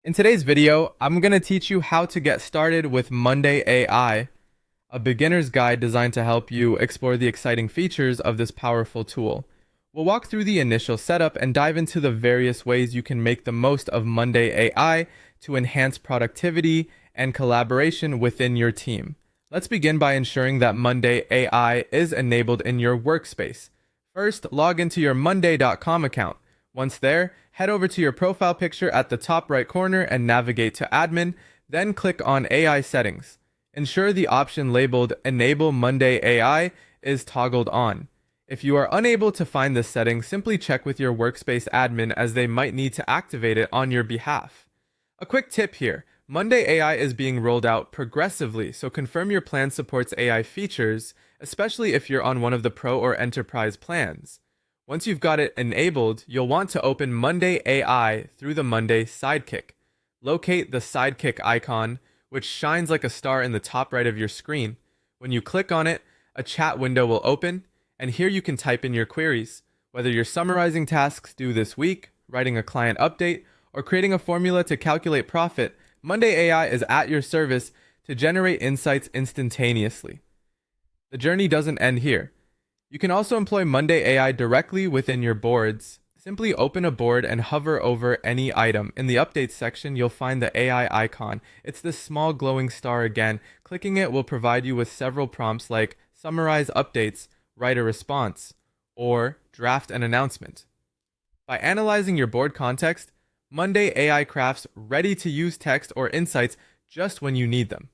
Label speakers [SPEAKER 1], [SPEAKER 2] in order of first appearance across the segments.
[SPEAKER 1] In today's video, I'm going to teach you how to get started with Monday AI, a beginner's guide designed to help you explore the exciting features of this powerful tool. We'll walk through the initial setup and dive into the various ways you can make the most of Monday AI to enhance productivity and collaboration within your team. Let's begin by ensuring that Monday AI is enabled in your workspace. First, log into your Monday.com account. Once there, head over to your profile picture at the top right corner and navigate to Admin, then click on AI Settings. Ensure the option labeled Enable Monday AI is toggled on. If you are unable to find this setting, simply check with your workspace admin as they might need to activate it on your behalf. A quick tip here, Monday AI is being rolled out progressively, so confirm your plan supports AI features, especially if you're on one of the Pro or Enterprise plans. Once you've got it enabled, you'll want to open Monday AI through the Monday Sidekick. Locate the Sidekick icon, which shines like a star in the top right of your screen. When you click on it, a chat window will open, and here you can type in your queries. Whether you're summarizing tasks due this week, writing a client update, or creating a formula to calculate profit, Monday AI is at your service to generate insights instantaneously. The journey doesn't end here. You can also employ Monday AI directly within your boards. Simply open a board and hover over any item. In the updates section, you'll find the AI icon. It's this small glowing star again. Clicking it will provide you with several prompts like summarize updates, write a response, or draft an announcement. By analyzing your board context, Monday AI crafts ready-to-use text or insights just when you need them.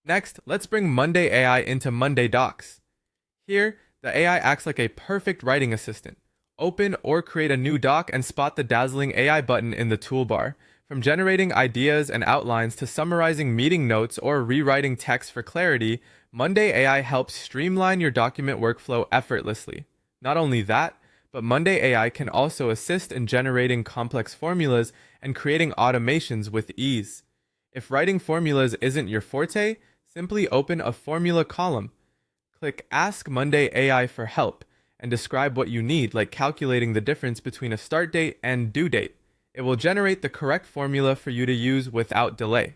[SPEAKER 1] Next, let's bring Monday AI into Monday Docs. Here, the AI acts like a perfect writing assistant. Open or create a new doc and spot the dazzling AI button in the toolbar. From generating ideas and outlines to summarizing meeting notes or rewriting text for clarity, Monday AI helps streamline your document workflow effortlessly. Not only that, but Monday AI can also assist in generating complex formulas and creating automations with ease. If writing formulas isn't your forte, simply open a formula column. Click Ask Monday AI for help and describe what you need, like calculating the difference between a start date and due date. It will generate the correct formula for you to use without delay.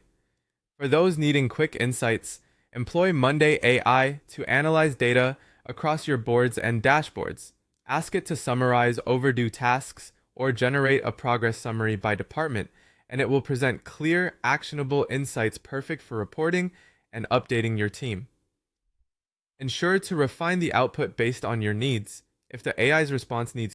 [SPEAKER 1] For those needing quick insights, employ Monday AI to analyze data across your boards and dashboards. Ask it to summarize overdue tasks or generate a progress summary by department, and it will present clear, actionable insights perfect for reporting and updating your team. Ensure to refine the output based on your needs. If the AI's response needs